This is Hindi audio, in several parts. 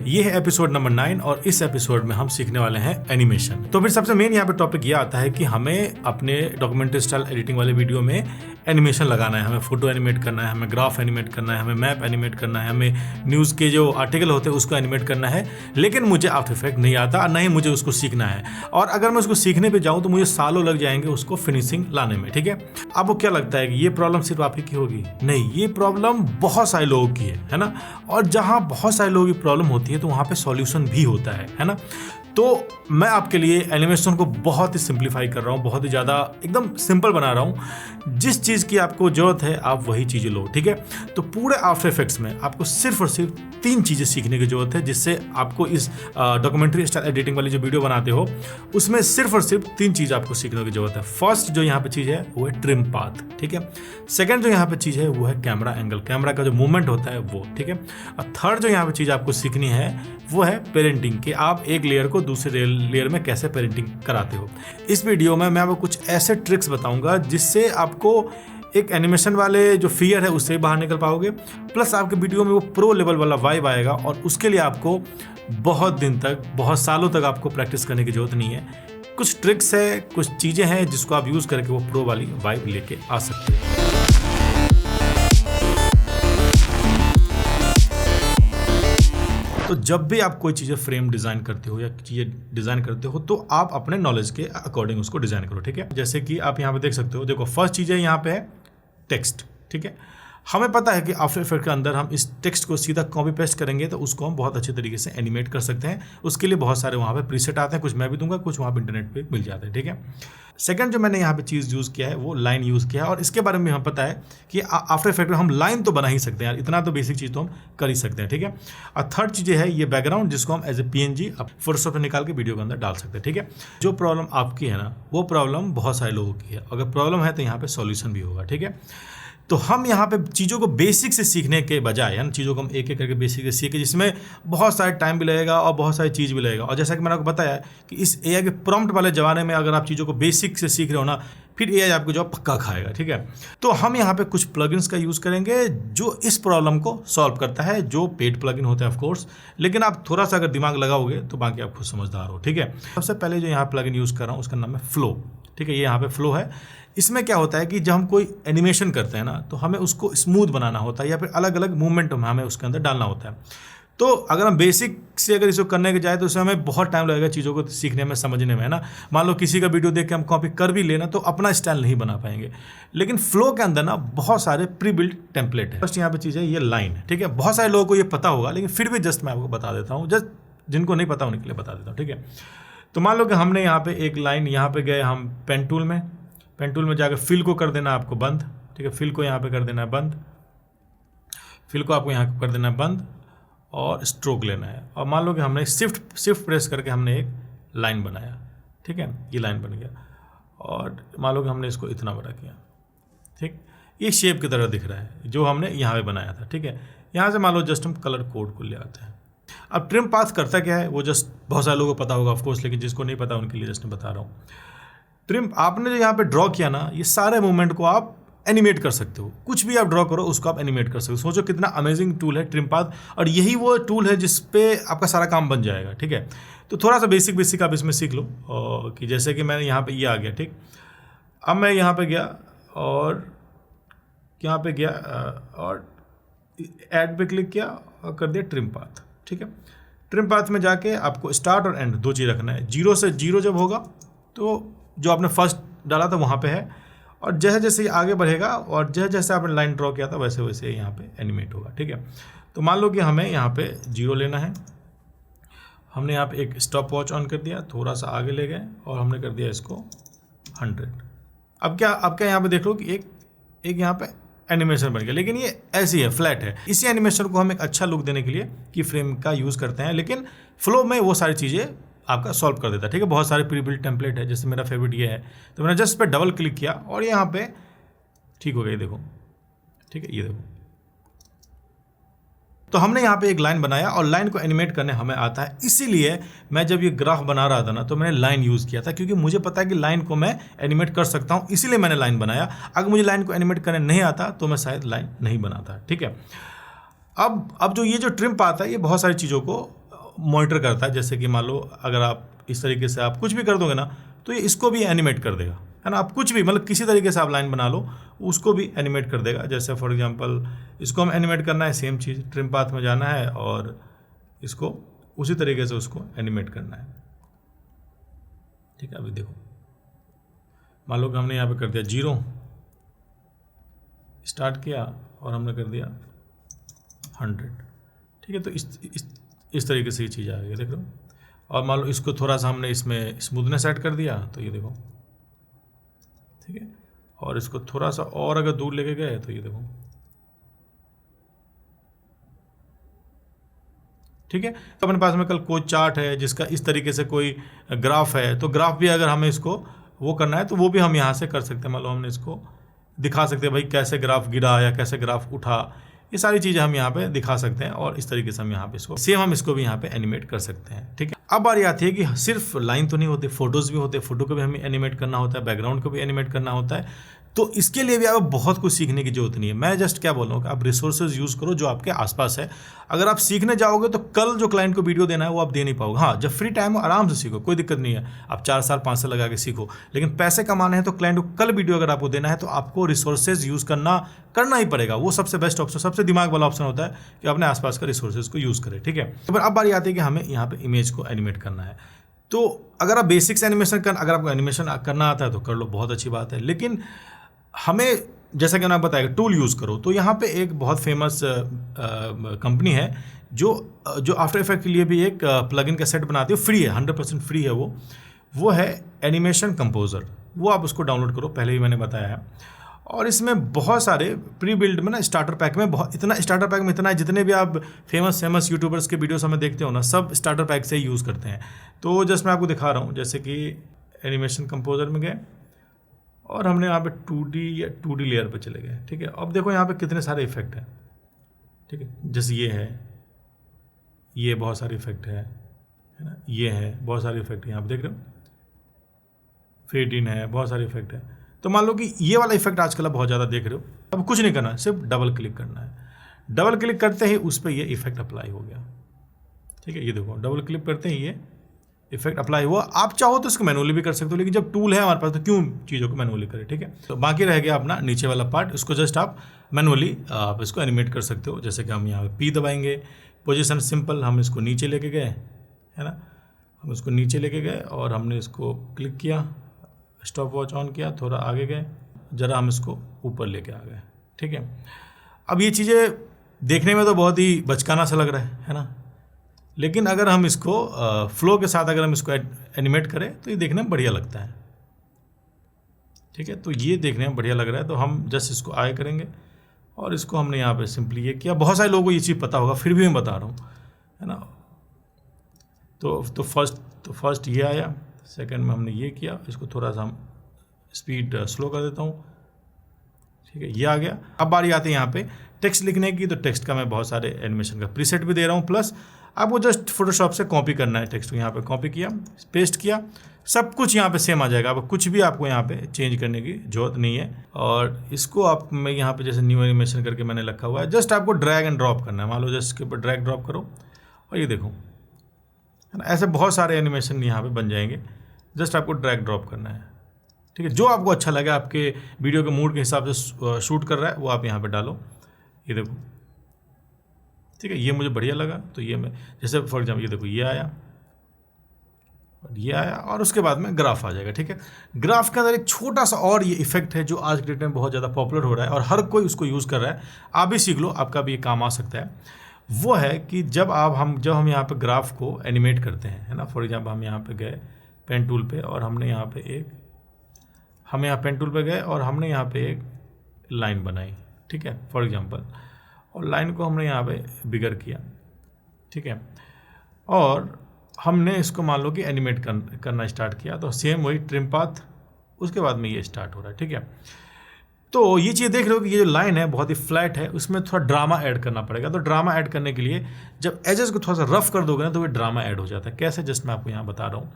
ये है एपिसोड नंबर 9 और इस एपिसोड में हम सीखने वाले हैं एनिमेशन। तो फिर सबसे मेन यहाँ पे टॉपिक ये आता है कि हमें अपने डॉक्यूमेंट्री स्टाइल एडिटिंग वाले वीडियो में एनिमेशन लगाना है, हमें फोटो एनिमेट करना है, हमें ग्राफ एनिमेट करना है, हमें मैप एनिमेट करना है, हमें न्यूज़ के जो आर्टिकल होते हैं उसको एनिमेट करना है। लेकिन मुझे आफ्टर इफेक्ट नहीं आता और नहीं मुझे उसको सीखना है, और अगर मैं उसको सीखने पे जाऊँ तो मुझे सालों लग जाएंगे उसको फिनिशिंग लाने में। ठीक है, आपको क्या लगता है कि ये प्रॉब्लम सिर्फ आप ही की होगी? नहीं, ये प्रॉब्लम बहुत सारे लोगों की है ना। और जहाँ बहुत सारे लोगों की प्रॉब्लम होती है तो वहाँ पे सॉल्यूशन भी होता है ना। तो मैं आपके लिए एनिमेशन को बहुत ही सिंप्लीफाई कर रहा हूँ, बहुत ही ज़्यादा एकदम सिंपल बना रहा हूँ। जिस चीज़ की आपको ज़रूरत है आप वही चीज़ें लो। ठीक है, तो पूरे आफ्टर इफेक्ट्स में आपको सिर्फ और सिर्फ 3 चीज़ें सीखने की ज़रूरत है, जिससे आपको इस डॉक्यूमेंट्री स्टाइल एडिटिंग वाली जो वीडियो बनाते हो उसमें सिर्फ और सिर्फ 3 चीज़ आपको सीखने की ज़रूरत है। फर्स्ट जो यहाँ पे चीज़ है वो है ट्रिम पाथ। ठीक है, सेकंड जो यहाँ पे चीज़ है वो है कैमरा एंगल, कैमरा का जो मूवमेंट होता है वो। ठीक है, और थर्ड जो यहाँ पे चीज़ आपको सीखनी है वो है पेरेंटिंग, कि आप एक लेयर को दूसरे लेयर में कैसे पेरेंटिंग कराते हो। इस वीडियो में मैं आपको कुछ ऐसे ट्रिक्स बताऊंगा जिससे आपको एक एनिमेशन वाले जो फियर है उससे बाहर निकल पाओगे, प्लस आपके वीडियो में वो प्रो लेवल वाला वाइब आएगा। और उसके लिए आपको बहुत दिन तक, बहुत सालों तक आपको प्रैक्टिस करने की जरूरत नहीं है। कुछ ट्रिक्स है, कुछ चीज़ें हैं जिसको आप यूज़ करके वो प्रो वाली वाइब लेके आ सकते हो। तो जब भी आप कोई चीज़ें फ्रेम डिज़ाइन करते हो या चीज़ें डिज़ाइन करते हो तो आप अपने नॉलेज के अकॉर्डिंग उसको डिज़ाइन करो। ठीक है, जैसे कि आप यहाँ पे देख सकते हो, देखो फर्स्ट चीज़ है यहाँ पे है टेक्स्ट। ठीक है, हमें पता है कि आफ्टर इफेक्ट के अंदर हम इस टेक्स्ट को सीधा कॉपी पेस्ट करेंगे तो उसको हम बहुत अच्छे तरीके से एनिमेट कर सकते हैं। उसके लिए बहुत सारे वहाँ पे प्रीसेट आते हैं, कुछ मैं भी दूंगा, कुछ वहाँ पे इंटरनेट पे मिल जाते हैं। ठीक है, सेकंड जो मैंने यहाँ पे चीज़ यूज़ किया है वो लाइन यूज़ किया है, और इसके बारे में हमें पता है कि आफ्टर इफेक्ट में हम लाइन तो बना ही सकते हैं यार, इतना तो बेसिक चीज़ तो हम कर ही सकते हैं। ठीक है, और थर्ड चीज़ है ये बैकग्राउंड, जिसको हम एज ए PNG फोटोशॉप में निकाल के वीडियो के अंदर डाल सकते हैं। ठीक है, जो प्रॉब्लम आपकी है ना वो प्रॉब्लम बहुत सारे लोगों की है, अगर प्रॉब्लम है तो यहाँ पे सॉल्यूशन भी होगा। ठीक है, तो हम यहाँ पे चीज़ों को बेसिक से सीखने के बजाय, यानी चीज़ों को हम एक एक करके बेसिक से सीखे, जिसमें बहुत सारे टाइम भी लगेगा और बहुत सारी चीज़ भी लगेगा। और जैसा कि मैंने आपको बताया कि इस AI के प्रॉम्प्ट वाले ज़माने में अगर आप चीज़ों को बेसिक से सीख रहे हो ना, फिर AI आपको जॉब पक्का खाएगा। ठीक है, तो हम यहाँ पे कुछ प्लगइन्स का यूज़ करेंगे जो इस प्रॉब्लम को सॉल्व करता है, जो पेड प्लगइन होता है ऑफकोर्स, लेकिन आप थोड़ा सा अगर दिमाग लगाओगे तो बाकी आप खुद समझदार हो। ठीक है, सबसे पहले जो यहाँ प्लगइन यूज़ कर रहा हूँ उसका नाम है फ्लो। ठीक है, ये यहाँ पे फ्लो है। इसमें क्या होता है कि जब हम कोई एनिमेशन करते हैं ना तो हमें उसको स्मूथ बनाना होता है या फिर अलग अलग मूवमेंट हमें उसके अंदर डालना होता है। तो अगर हम बेसिक से अगर इसको करने के जाए तो उसमें हमें बहुत टाइम लगेगा चीज़ों को सीखने में, समझने में, है ना। मान लो किसी का वीडियो देख के हम कॉपी कर भी लेना तो अपना स्टाइल नहीं बना पाएंगे। लेकिन फ्लो के अंदर ना बहुत सारे प्री बिल्ट टेम्पलेट है। फर्स्ट यहाँ पे चीज़ है ये लाइन। ठीक है, बहुत सारे लोगों को ये पता होगा, लेकिन फिर भी जस्ट मैं आपको बता देता हूँ, जस्ट जिनको नहीं पता उनके लिए बता देता हूँ। ठीक है, तो मान लो कि हमने यहाँ पे एक लाइन, यहाँ पे गए हम पेन टूल में जाकर फिल को कर देना आपको बंद। ठीक है, फिल को यहाँ पे कर देना है बंद, फिल को आपको यहाँ कर देना है बंद, और स्ट्रोक लेना है। और मान लो कि हमने शिफ्ट प्रेस करके हमने एक लाइन बनाया। ठीक है, ये लाइन बन गया, और मान लो कि हमने इसको इतना बड़ा किया। ठीक, ये शेप की तरह दिख रहा है जो हमने यहाँ पे बनाया था। ठीक है, यहाँ से मान लो जस्ट हम कलर कोड को ले आते हैं। अब ट्रिम पाथ करता क्या है वो जस्ट बहुत सारे लोगों को पता होगा ऑफकोर्स, लेकिन जिसको नहीं पता उनके लिए जस्ट मैं बता रहा हूँ। ट्रिम आपने जो यहाँ पे ड्रॉ किया ना, ये सारे मूवमेंट को आप एनिमेट कर सकते हो। कुछ भी आप ड्रॉ करो उसको आप एनिमेट कर सकते हो। सोचो कितना अमेजिंग टूल है ट्रिम पाथ, और यही वो टूल है जिस पे आपका सारा काम बन जाएगा। ठीक है, तो थोड़ा सा बेसिक आप इसमें सीख लो, और कि जैसे कि मैंने यहाँ पे ये आ गया। ठीक, अब मैं यहाँ पे गया और यहाँ पे गया और ऐड पे क्लिक किया और कर दिया ट्रिम पाथ। ठीक है, ट्रिम पाथ में जाके आपको स्टार्ट और एंड 2 चीज़ रखना है। 0 से 0 जब होगा तो जो आपने फर्स्ट डाला था वहाँ पे है, और जैसे जैसे आगे बढ़ेगा और जैसे जैसे आपने लाइन ड्रॉ किया था वैसे वैसे यहाँ पे एनिमेट होगा। ठीक है, तो मान लो कि हमें यहाँ पे 0 लेना है। हमने यहाँ पे एक स्टॉप वॉच ऑन कर दिया, थोड़ा सा आगे ले गए और हमने कर दिया इसको 100। अब क्या यहाँ पे देख लो कि एक यहाँ पे एनिमेशन बन गया, लेकिन ये ऐसी है, फ्लैट है। इसी एनिमेशन को हम एक अच्छा लुक देने के लिए की फ्रेम का यूज़ करते हैं, लेकिन फ्लो में वो सारी चीज़ें आपका सॉल्व कर देता है। ठीक है, बहुत सारे प्री बिल्ट टेम्पलेट है, जैसे मेरा फेवरेट ये है, तो मैंने जस्ट पे डबल क्लिक किया और यहाँ पे ठीक हो गया, देखो। ठीक है, ये देखो, तो हमने यहाँ पे एक लाइन बनाया और लाइन को एनिमेट करने हमें आता है। इसीलिए मैं जब ये ग्राफ बना रहा था ना तो मैंने लाइन यूज़ किया था, क्योंकि मुझे पता है कि लाइन को मैं एनिमेट कर सकता हूँ, इसीलिए मैंने लाइन बनाया। अगर मुझे लाइन को एनिमेट करने नहीं आता तो मैं शायद लाइन नहीं बनाता। ठीक है, अब जो ये जो ट्रिम पाथ है ये बहुत सारी चीज़ों को मॉनिटर करता है। जैसे कि मान लो अगर आप इस तरीके से आप कुछ भी कर दोगे ना तो ये इसको भी एनिमेट कर देगा, है ना। आप कुछ भी मतलब किसी तरीके से आप लाइन बना लो उसको भी एनिमेट कर देगा। जैसे फॉर एग्जांपल इसको हम एनिमेट करना है, सेम चीज़ ट्रिम पाथ में जाना है और इसको उसी तरीके से उसको एनिमेट करना है, ठीक है। अभी देखो मान लो कि हमने यहाँ पे कर दिया 0 स्टार्ट किया और हमने कर दिया 100, ठीक है। तो इस तरीके से ये चीज़ आ गई, देख लो। और मान लो इसको थोड़ा सा हमने इसमें स्मूथनेस ऐड कर दिया तो ये देखो, ठीक है। और इसको थोड़ा सा और अगर दूर लेके गए तो ये देखो, ठीक है। तो अपने पास में कल कोई चार्ट है जिसका इस तरीके से कोई ग्राफ है, तो ग्राफ भी अगर हमें इसको वो करना है तो वो भी हम यहाँ से कर सकते हैं। मान लो हमने इसको दिखा सकते हैं भाई कैसे ग्राफ गिरा या कैसे ग्राफ उठा, ये सारी चीज़ें हम यहाँ पे दिखा सकते हैं। और इस तरीके से हम यहाँ पे इसको सेम हम इसको भी यहाँ पे एनिमेट कर सकते हैं, ठीक है। अब बारी आती है कि सिर्फ लाइन तो नहीं होती, फोटोज़ भी होते हैं, फोटो को भी हमें एनिमेट करना होता है, बैकग्राउंड को भी एनिमेट करना होता है। तो इसके लिए भी आपको बहुत कुछ सीखने की जरूरत नहीं है। मैं जस्ट क्या बोल रहा हूँ कि आप रिसोर्सेज यूज़ करो जो आपके आसपास है। अगर आप सीखने जाओगे तो कल जो क्लाइंट को वीडियो देना है वो आप दे नहीं पाओगे। हाँ, जब फ्री टाइम हो आराम से सीखो, कोई दिक्कत नहीं है। आप 4 साल 5 साल लगा के सीखो, लेकिन पैसे कमाने हैं तो क्लाइंट को कल वीडियो अगर आपको देना है तो आपको रिसोर्सेज यूज़ करना ही पड़ेगा। वो सबसे बेस्ट ऑप्शन, सबसे दिमाग वाला ऑप्शन होता है कि अपने आसपास का रिसोर्सेज को यूज़ करें, ठीक है। तो अब बारी आती है कि हमें यहाँ पे इमेज को एनिमेट करना है। तो अगर आप बेसिक्स एनिमेशन अगर आपको एनिमेशन करना आता है तो कर लो, बहुत अच्छी बात है। लेकिन हमें जैसा कि मैंने बताया टूल यूज़ करो, तो यहाँ पे एक बहुत फेमस कंपनी है जो आफ्टर इफेक्ट के लिए भी एक प्लगइन का सेट बनाती है, फ्री है, 100% फ्री है वो है एनिमेशन कंपोजर। वो आप उसको डाउनलोड करो, पहले ही मैंने बताया है। और इसमें बहुत सारे प्री बिल्ड में ना स्टार्टर पैक में स्टार्टर पैक में इतना है, जितने भी आप फेमस यूट्यूबर्स के वीडियोस हमें देखते हो ना, सब स्टार्टर पैक से ही यूज़ करते हैं। तो जस्ट मैं आपको दिखा रहा हूँ, जैसे कि एनिमेशन कंपोजर में गए और हमने यहाँ पे 2D लेयर पे चले गए, ठीक है। अब देखो यहाँ पे कितने सारे इफेक्ट हैं, ठीक है। जैसे ये बहुत सारे इफेक्ट है ना, ये है बहुत सारे इफेक्ट यहाँ पे देख रहे हो, फेड इन है, बहुत सारे इफेक्ट है। तो मान लो कि ये वाला इफेक्ट आजकल आप बहुत ज़्यादा देख रहे हो। अब कुछ नहीं करना है, सिर्फ डबल क्लिक करना है। डबल क्लिक करते ही उस पर ये इफेक्ट अप्लाई हो गया, ठीक है। ये देखो डबल क्लिक करते ही ये इफेक्ट अप्लाई हुआ। आप चाहो तो इसको मैनुअली भी कर सकते हो, लेकिन जब टूल है हमारे पास तो क्यों चीज़ों को मैनुअली करें, ठीक है। तो बाकी रह गया अपना नीचे वाला पार्ट, इसको जस्ट आप मैनुअली आप इसको एनिमेट कर सकते हो। जैसे कि हम यहाँ पे P दबाएंगे, पोजीशन सिंपल, हम इसको नीचे लेके गए, है ना। हम इसको नीचे लेके गए और हमने इसको क्लिक किया, स्टॉप वॉच ऑन किया, थोड़ा आगे गए, ज़रा हम इसको ऊपर लेके आ गए, ठीक है। अब ये चीज़ें देखने में तो बहुत ही बचकाना सा लग रहा है ना, लेकिन अगर हम इसको फ्लो के साथ अगर हम इसको एनिमेट करें तो ये देखने में बढ़िया लगता है, ठीक है। तो ये देखने में बढ़िया लग रहा है, तो हम जस्ट इसको आए करेंगे और इसको हमने यहाँ पे सिंपली ये किया। बहुत सारे लोगों को ये चीज़ पता होगा, फिर भी मैं बता रहा हूँ, है ना। तो फर्स्ट ये आया, सेकंड में हमने ये किया, इसको थोड़ा सा हम स्पीड स्लो कर देता हूँ, ठीक है। ये आ गया। अब बारी आती है यहाँ पे टेक्स्ट लिखने की, तो टेक्स्ट का मैं बहुत सारे एनिमेशन का प्रीसेट भी दे रहा हूँ, प्लस आपको जस्ट फोटोशॉप से कॉपी करना है टेक्स्ट को। यहाँ पे कॉपी किया, पेस्ट किया, सब कुछ यहाँ पे सेम आ जाएगा। अब कुछ भी आपको यहाँ पे चेंज करने की जरूरत नहीं है। और इसको आप मैं यहाँ पे जैसे न्यू एनिमेशन करके मैंने रखा हुआ है, जस्ट आपको ड्रैग एंड ड्रॉप करना है। मान लो जस्ट इसके ऊपर ड्रैग ड्रॉप करो और ये देखो, है ना, ऐसे बहुत सारे एनिमेशन यहाँ पे बन जाएंगे। जस्ट आपको ड्रैग ड्रॉप करना है, ठीक है। जो आपको अच्छा लगे, आपके वीडियो के मूड के हिसाब से शूट कर रहा है वो आप यहाँ पे डालो। ये देखो, ठीक है, ये मुझे बढ़िया लगा तो ये मैं जैसे फॉर एग्जाम्पल ये देखो, ये आया और उसके बाद में ग्राफ आ जाएगा, ठीक है। ग्राफ के अंदर एक छोटा सा और ये इफेक्ट है जो आज के डेट में बहुत ज़्यादा पॉपुलर हो रहा है और हर कोई उसको यूज़ कर रहा है। आप भी सीख लो, आपका भी ये काम आ सकता है। वो है कि जब हम यहाँ पे ग्राफ को एनिमेट करते हैं, है ना। फॉर एग्जाम्पल हम यहाँ पे गए पेन टूल पे और हमने यहाँ पे पेन टूल पे गए और हमने यहाँ पे एक लाइन बनाई, ठीक है, फॉर एग्जांपल। और लाइन को हमने यहाँ पे बिगर किया, ठीक है। और हमने इसको मान लो कि एनिमेट करना स्टार्ट किया, तो सेम वही ट्रिम पाथ, उसके बाद में ये स्टार्ट हो रहा है, ठीक है। तो ये चीज़ देख रहे हो कि ये जो लाइन है बहुत ही फ्लैट है, उसमें थोड़ा ड्रामा ऐड करना पड़ेगा। तो ड्रामा ऐड करने के लिए जब एजेस को थोड़ा सा रफ कर दोगे ना तो वो ड्रामा ऐड हो जाता है। कैसे, जस्ट मैं आपको यहाँ बता रहा हूँ।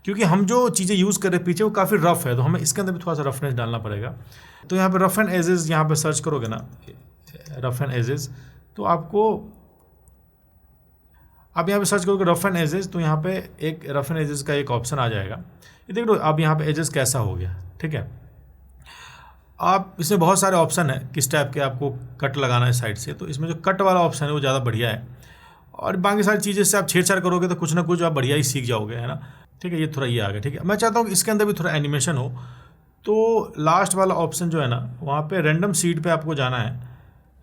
क्योंकि हम जो चीज़ें यूज़ कर रहे हैं पीछे वो काफ़ी रफ है, तो हमें इसके अंदर भी थोड़ा सा रफनेस डालना पड़ेगा। तो यहाँ पे रफ एंड एजेस यहाँ पे सर्च करोगे ना, रफ एंड एजेस, तो आप यहाँ पे सर्च करोगे रफ एंड एजेस, तो यहाँ पे एक रफ एंड एजेस का एक ऑप्शन आ जाएगा। ये देख लो अब यहाँ पे एजेस कैसा हो गया, ठीक है। आप इसमें बहुत सारे ऑप्शन है किस टाइप के आपको कट लगाना है साइड से, तो इसमें जो कट वाला ऑप्शन है वो ज़्यादा बढ़िया है, और बाकी सारी चीज़ें से आप छेड़छाड़ करोगे तो कुछ ना कुछ आप बढ़िया ही सीख जाओगे, है ना। ठीक है, ये थोड़ा ये आ गया, ठीक है। मैं चाहता हूँ कि इसके अंदर भी थोड़ा एनिमेशन हो, तो लास्ट वाला ऑप्शन जो है ना वहाँ पे रैंडम सीड पे आपको जाना है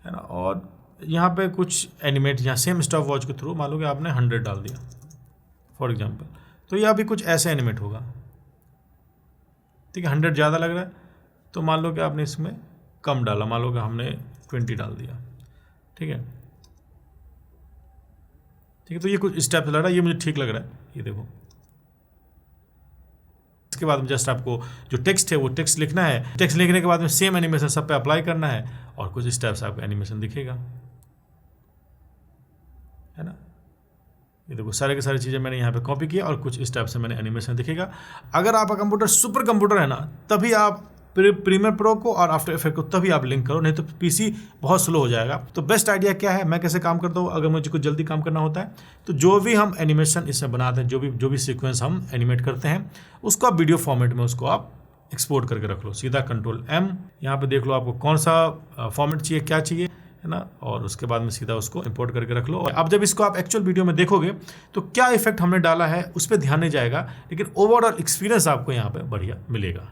ना, और यहाँ पे कुछ एनिमेट, यहाँ सेम स्टॉप वॉच के थ्रू मान लो कि आपने 100 डाल दिया फॉर एग्जांपल, तो यह भी कुछ ऐसे एनिमेट होगा, ठीक है। 100 ज़्यादा लग रहा है तो मान लो कि आपने इसमें कम डाला, मान लो कि हमने 20 डाल दिया, ठीक है। ठीक है, तो ये कुछ स्टेप लग रहा है, ये मुझे ठीक लग रहा है, ये देखो। इसके बाद में जस्ट आपको जो टेक्स्ट है वो टेक्स्ट लिखना है, टेक्स्ट लिखने के बाद में सेम एनिमेशन सब पे अप्लाई करना है, और कुछ स्टेप्स आपको एनिमेशन दिखेगा, है ना। ये देखो सारे के सारी चीज़ें मैंने यहाँ पे कॉपी किया और कुछ स्टेप से मैंने एनिमेशन दिखेगा। अगर आपका कंप्यूटर सुपर कंप्यूटर है ना, तभी आप प्रीमियर प्रो को और आफ्टर इफेक्ट को तभी आप लिंक करो, नहीं तो पीसी बहुत स्लो हो जाएगा। तो बेस्ट आइडिया क्या है, मैं कैसे काम करता हूँ, अगर मुझे कुछ जल्दी काम करना होता है तो जो भी हम एनिमेशन इसमें बनाते हैं, जो भी सीक्वेंस हम एनिमेट करते हैं, उसको आप वीडियो फॉर्मेट में उसको आप एक्सपोर्ट करके रख लो, सीधा Ctrl+M, यहाँ पे देख लो आपको कौन सा फॉर्मेट चाहिए, क्या चाहिए, है ना, और उसके बाद में सीधा उसको इंपोर्ट करके रख लो। और अब जब इसको आप एक्चुअल वीडियो में देखोगे तो क्या इफेक्ट हमने डाला है उस पर ध्यान नहीं जाएगा, लेकिन ओवरऑल एक्सपीरियंस आपको यहाँ पे बढ़िया मिलेगा।